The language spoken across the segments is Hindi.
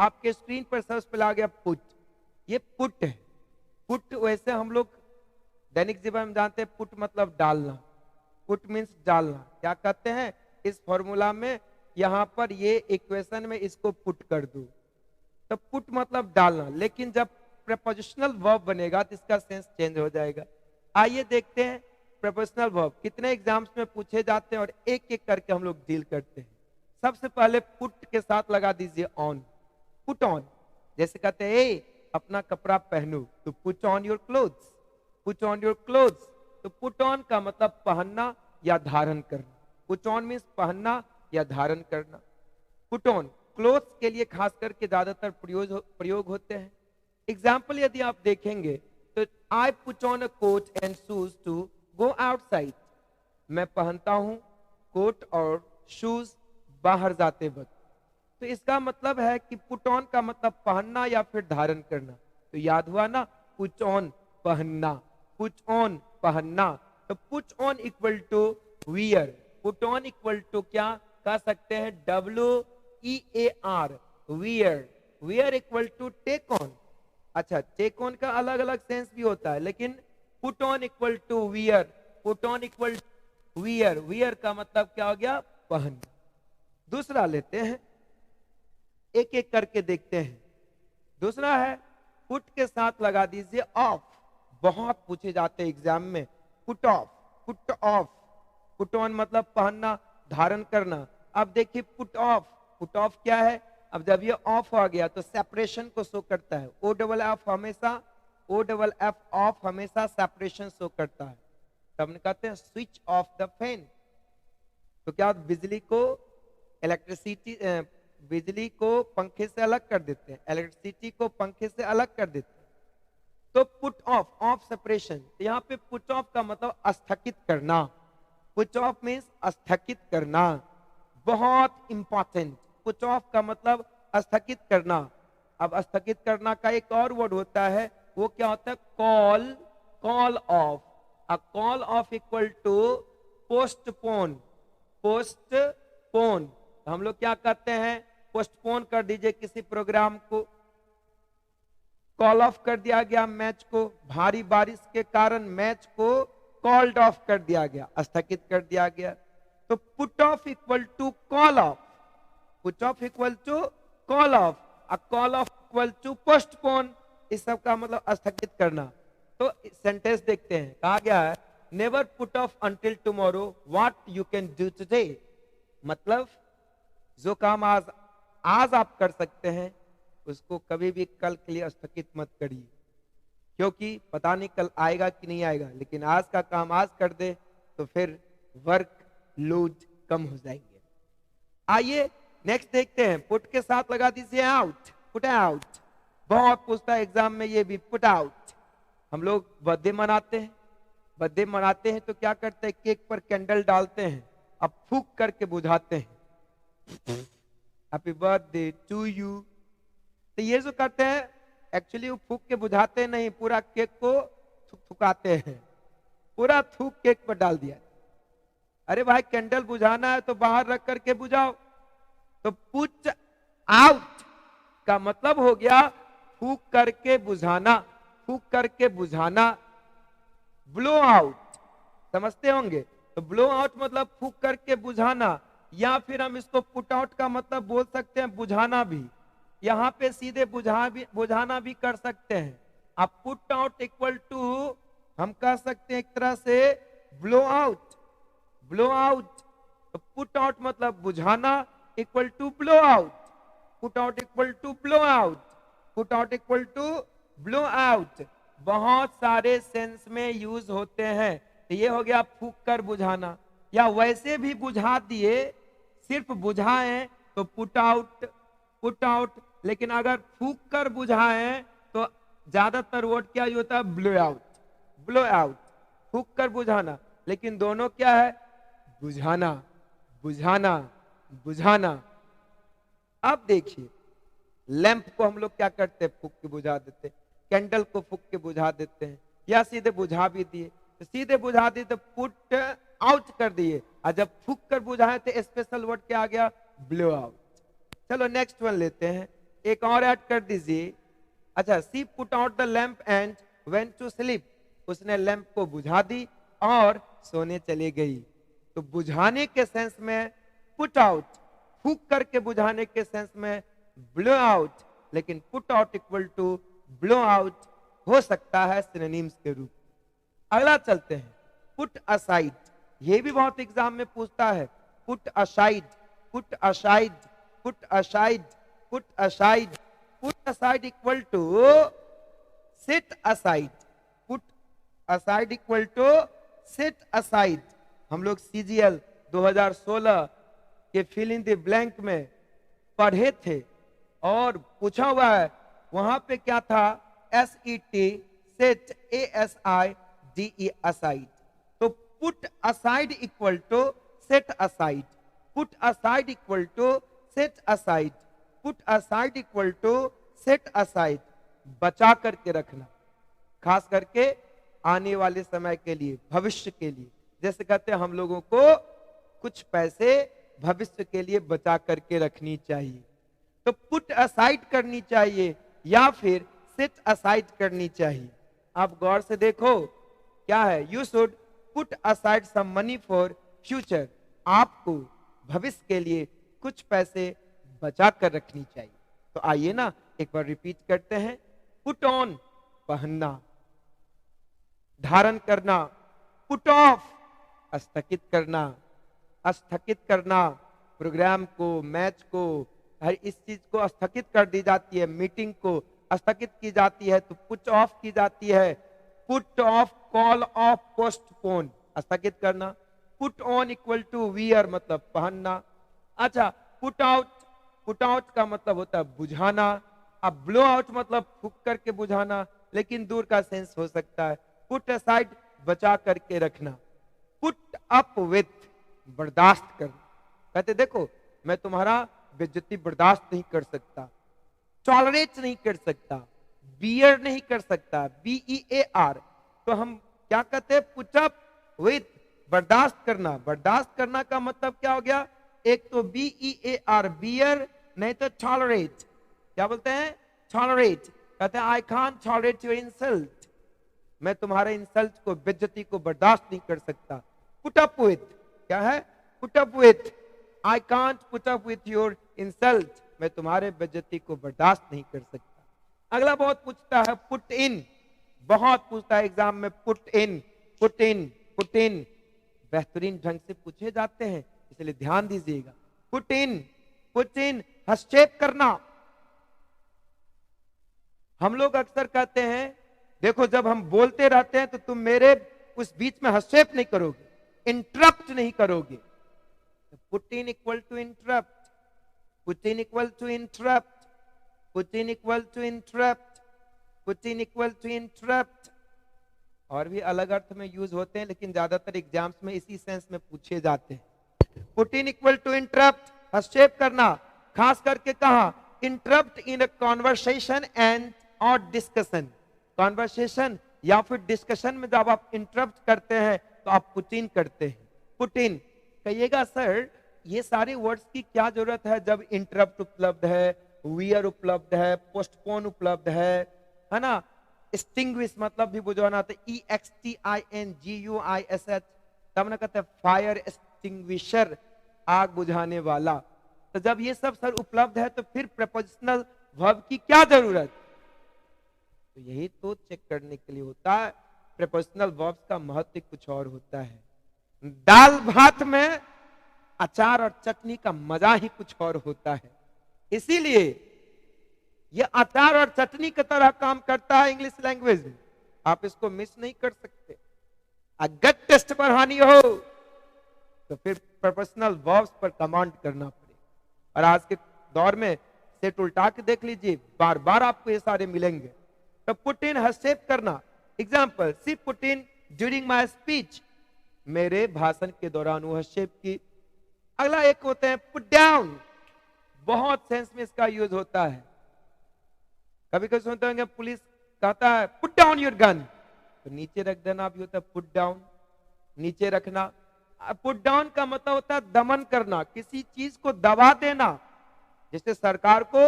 आपके स्क्रीन पर सर्च पे आ गया पुट, ये पुट है। पुट वैसे हम लोग दैनिक जीवन में जानते हैं, पुट मतलब डालना, पुट मीन्स डालना। क्या कहते हैं इस फॉर्मूला में, यहां पर ये इक्वेशन में इसको पुट कर दो, तो पुट मतलब डालना। लेकिन जब प्रीपोजिशनल वर्ब बनेगा तो इसका सेंस चेंज हो जाएगा। आइए देखते हैं प्रीपोजिशनल वर्ब कितने एग्जाम्स में पूछे जाते हैं और एक एक करके हम लोग डील करते हैं। सबसे पहले पुट के साथ लगा दीजिए ऑन, पुट ऑन। जैसे कहते हैं ए अपना कपड़ा पहनो, तो put on your clothes, put on your clothes. तो पुट ऑन का मतलब पहनना या धारण करना, पुट ऑन मीन्स पहनना या धारण करना। पुट ऑन क्लोथ्स के लिए खास करके ज्यादातर प्रयोग होते हैं। एग्जाम्पल यदि आप देखेंगे तो I put on a coat and shoes to go outside, मैं पहनता हूं कोट और शूज बाहर जाते वक्त। तो इसका मतलब है कि पुट ऑन का मतलब पहनना या फिर धारण करना। तो याद हुआ ना, पुट ऑन पहनना, पुट ऑन पहनना। तो put on equal to wear, put on equal to क्या कह सकते हैं, WEAR, wear. Wear equal to take on. अच्छा, टेक ऑन का अलग अलग सेंस भी होता है, लेकिन put on equal to wear, put on equal wear, wear का मतलब क्या हो गया, पहनना। दूसरा लेते हैं, एक एक करके देखते हैं। दूसरा है पुट के साथ लगा दीजिए ऑफ, बहुत पूछे जाते हैं एग्जाम में, put off, put of. Put on मतलब पहनना, धारण करना। अब देखिए पुट ऑफ, पुट ऑफ क्या है, अब जब ये ऑफ हो गया तो सेपरेशन को शो करता है। OFF हमेशा, OFF ऑफ हमेशा सेपरेशन शो करता है। तब कहते हैं स्विच ऑफ द फैन। तो क्या बिजली को, इलेक्ट्रिसिटी, बिजली को पंखे से अलग कर देते हैं, इलेक्ट्रिसिटी को पंखे से अलग कर देते हैं। तो पुट ऑफ, ऑफ सेपरेशन। तो यहाँ पे पुट ऑफ का मतलब स्थगित करना, पुट ऑफ मीन्स स्थगित करना, बहुत इंपॉर्टेंट। पुट ऑफ का मतलब स्थगित करना। अब स्थगित करना का एक और वर्ड होता है, वो क्या होता है, call, call off. A call off equal to postpone, postpone. हम लोग क्या करते हैं, पोस्टपोन कर दीजिए किसी प्रोग्राम को, कॉल ऑफ कर दिया गया मैच को, भारी बारिश के कारण मैच को कॉल्ड ऑफ कर दिया गया, स्थगित कर दिया गया। तो put off equal to call off, put off equal to call off, a call off equal to postpone. इस सब का मतलब स्थगित करना। तो सेंटेंस देखते हैं, कहा गया है never put off until tomorrow what you can do today. मतलब जो काम आज आप कर सकते हैं उसको कभी भी कल के लिए स्थगित मत करिए, क्योंकि पता नहीं कल आएगा कि नहीं आएगा। लेकिन आज का काम आज कर दे तो फिर वर्क लोड कम हो जाएंगे। आइए नेक्स्ट देखते हैं, पुट के साथ लगा दीजिए आउट, पुट आउट। बहुत पूछता है एग्जाम में ये भी, पुट आउट। हम लोग बर्थडे मनाते हैं, बर्थडे मनाते हैं तो क्या करते हैं, केक पर कैंडल डालते हैं, अब फूंक करके बुझाते हैं, हैप्पी बर्थडे टू यू। तो ये जो करते हैं एक्चुअली वो फूंक के बुझाते नहीं, पूरा केक को थुकाते हैं, पूरा थूक केक पर डाल दिया। अरे भाई कैंडल बुझाना है तो बाहर रख करके बुझाओ। तो पुट आउट का मतलब हो गया फूंक करके बुझाना, फूंक करके बुझाना। ब्लो आउट समझते होंगे, तो ब्लो आउट मतलब फूंक करके बुझाना, या फिर हम इसको पुट आउट का मतलब बोल सकते हैं बुझाना भी। यहां पे सीधे बुझाना भी कर सकते हैं। अब पुट आउट इक्वल टू हम कह सकते हैं एक तरह से ब्लो आउट, ब्लो आउट। तो पुट आउट मतलब बुझाना equal to blow out, put out equal to blow out, put out equal to blow out. बहुत सारे सेंस में यूज होते हैं। तो ये हो गया फूंक कर बुझाना, या वैसे भी बुझा दिए, सिर्फ बुझाएं तो पुट आउट, पुट आउट। लेकिन अगर फूंक कर बुझाएं तो ज्यादातर वर्ड क्या होता है, ब्लो आउट, ब्लो आउट, फूंक कर बुझाना। लेकिन दोनों क्या है, बुझाना, बुझाना, बुझाना। अब देखिए लैंप को हम लोग क्या करते हैं, फूंक के बुझा देते हैं, कैंडल को फूंक के बुझा देते हैं, या सीधे बुझा भी दिए। तो सीधे बुझा दिए तो पुट आउट कर दिए, और जब फूंक कर बुझाए तो स्पेशल वर्ड क्या आ गया, ब्लो आउट। चलो नेक्स्ट वन लेते हैं, एक और ऐड कर दीजिए। अच्छा, she put out the lamp and went to sleep, उसने लैंप को बुझा दी और सोने चली गई। तो बुझाने के सेंस में पुट आउट, फूंक करके बुझाने के सेंस में ब्लो आउट, लेकिन put out equal to blow out हो सकता है सिनोनिम्स के रूप। अगला चलते हैं, पुट असाइड। ये भी बहुत एग्जाम में पूछता है, put aside, put aside, put aside, put aside. Put aside equal to set aside, put aside equal to set aside. हम लोग सीजीएल 2016 के फिल इन द ब्लैंक में पढ़े थे और पूछा हुआ है, वहां पे क्या था, SET, सेट, ASIDE, असाइड। तो put aside equal to set aside, put aside equal to set aside, put aside equal to set aside. बचा करके रखना, खास करके आने वाले समय के लिए, भविष्य के लिए। जैसे कहते हैं हम लोगों को कुछ पैसे भविष्य के लिए बचा करके रखनी चाहिए, तो पुट असाइड करनी चाहिए या फिर सेट असाइड करनी चाहिए। आप गौर से देखो क्या है, you should put aside some money for future, आपको भविष्य के लिए कुछ पैसे बचा कर रखनी चाहिए। तो आइए ना एक बार रिपीट करते हैं, पुट ऑन पहनना, धारण करना, पुट ऑफ स्थगित करना, स्थगित करना, प्रोग्राम को, मैच को, हर इस चीज को स्थगित कर दी जाती है, मीटिंग को स्थगित की जाती है तो पुट ऑफ की जाती है। Put off, call off, postpone, स्थगित करना। Put on equal to wear, मतलब पहनना। अच्छा, पुट आउट, पुट आउट का मतलब होता है बुझाना। अब ब्लो आउट मतलब फूंक करके बुझाना, लेकिन दूर का सेंस हो सकता है। पुट असाइड, बचा करके रखना। पुट अप विथ, बर्दाश्त करना। कहते देखो मैं तुम्हारा बेइज्जती बर्दाश्त नहीं कर सकता, टॉलरेट नहीं कर सकता, बियर नहीं कर सकता, BEAR। तो हम क्या कहते हैं, पुट अप विथ, बर्दाश्त करना। बर्दाश्त करना का मतलब क्या हो गया, एक तो BEAR बियर, नहीं तो टॉलरेट। क्या बोलते हैं, टॉलरेट। कहते हैं I can't tolerate your insult, मैं तुम्हारे इंसल्ट को, बेइज्जती को बर्दाश्त नहीं कर सकता। पुट अप विथ क्या है, put up with, I can't put up with your insult, मैं तुम्हारे बेइज्जती को बर्दाश्त नहीं कर सकता। अगला बहुत पूछता है, पुट इन, बहुत पूछता है एग्जाम में, put in, put in, put in. बेहतरीन ढंग से पूछे जाते हैं, इसलिए ध्यान दीजिएगा। पुट इन, पुट इन, हस्तक्षेप करना। हम लोग अक्सर कहते हैं देखो जब हम बोलते रहते हैं तो तुम मेरे उस बीच में हस्तक्षेप नहीं करोगे, इंटरप्ट नहीं करोगे। Put in equal to interrupt, put in equal to interrupt, put in equal to interrupt, put in equal to interrupt. और भी अलग अर्थ में यूज होते हैं, लेकिन ज्यादातर एग्जाम्स में इसी सेंस में पूछे जाते हैं। Put in equal to interrupt, हस्तक्षेप करना। खास करके कहा, interrupt in a conversation and और डिस्कशन। कॉन्वर्सेशन या फिर डिस्कशन में जब आप इंटरप्ट करते हैं तो आप पुट इन करते हैं। पुट इन कहिएगा सर ये सारे वर्ड्स की क्या जरूरत है जब इंटरप्ट उपलब्ध है, वियर उपलब्ध है, पोस्टपोन उपलब्ध है ना। एक्सटिंग्विश मतलब भी बुझाना, तो EXTINGUISH, तब ना कहते हैं फायर एक्सटिंग्विशर, आग बुझाने वाला। तो जब ये सब सर उपलब्ध है तो फिर प्रपोजिशनल वर्ब की क्या जरूरत। तो यही तो चेक करने के लिए होता है, प्रपोजिशनल वर्ब्स का महत्व कुछ और होता है। दाल भात में अचार और चटनी का मजा ही कुछ और होता है, इसीलिए यह अचार और चटनी की तरह काम करता है इंग्लिश लैंग्वेज में, आप इसको मिस नहीं कर सकते। अगर टेस्ट बढ़ानी हो तो फिर प्रोफेशनल वर्ब्स पर कमांड करना पड़े। और आज के दौर में सेट उल्टा के देख लीजिए, बार बार आपको ये सारे मिलेंगे। तो पुट इन, हस्तक्षेप करना। Example, see put in during my speech, मेरे भाषण के दौरान वो हस्तक्षेप की। अगला एक होते हैं पुट डाउन, बहुत सेंस में इसका यूज होता है। कभी कभी सुनते होंगे पुलिस कहता है पुट डाउन योर गन, तो नीचे रख देना भी होता है पुट डाउन, नीचे रखना। पुट डाउन का मतलब होता है दमन करना, किसी चीज को दबा देना। जैसे सरकार को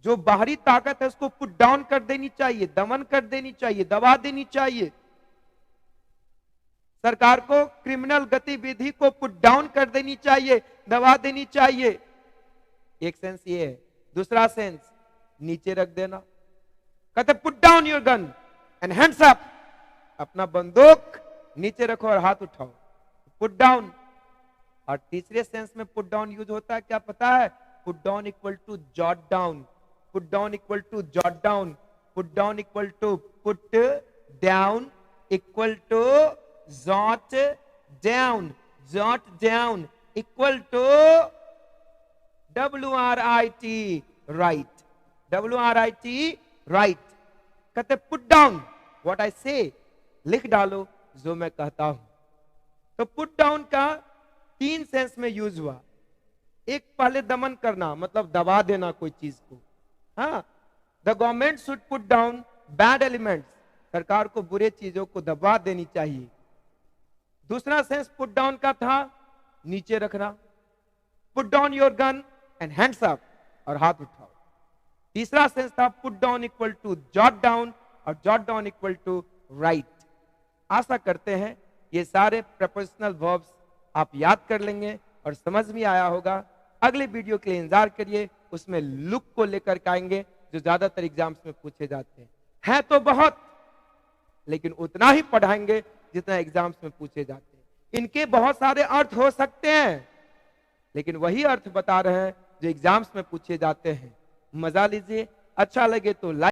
जो बाहरी ताकत है उसको पुट डाउन कर देनी चाहिए, दमन कर देनी चाहिए, दबा देनी चाहिए। सरकार को क्रिमिनल गतिविधि को पुट डाउन कर देनी चाहिए, दबा देनी चाहिए। एक सेंस ये है। दूसरा सेंस नीचे रख देना, कहते put down your gun and hands up, अपना बंदूक नीचे रखो और हाथ उठाओ, पुट डाउन। और तीसरे सेंस में पुट डाउन यूज होता है क्या पता है? Put down equal to jot down, put down equal to jot down, put down equal to put down equal to jot down, jot down equal to WRIT, write, WRIT, write. कहते put down what I say, लिख डालो जो मैं कहता हूं। तो पुट डाउन का 3 सेंस में यूज हुआ। एक पहले दमन करना, मतलब दबा देना कोई चीज को। हाँ, the government should put down bad elements, सरकार को बुरे चीजों को दबा देनी चाहिए। दूसरा सेंस पुट डाउन का था नीचे रखना, put down your gun and hands up, और हाथ उठाओ। तीसरा सेंस था put down equal to jot down, और jot down equal to write. आशा करते हैं ये सारे प्रीपोजिशनल वर्ब्स आप याद कर लेंगे और समझ में आया होगा। अगले वीडियो के लिए इंतजार करिए, उसमें लुक को लेकर के आएंगे जो ज्यादातर एग्जाम्स में पूछे जाते हैं। है तो बहुत, लेकिन उतना ही पढ़ाएंगे जितना एग्जाम्स में पूछे जाते हैं। इनके बहुत सारे अर्थ हो सकते हैं, लेकिन वही अर्थ बता रहे हैं जो एग्जाम्स में पूछे जाते हैं। मजा लीजिए, अच्छा लगे तो लाइक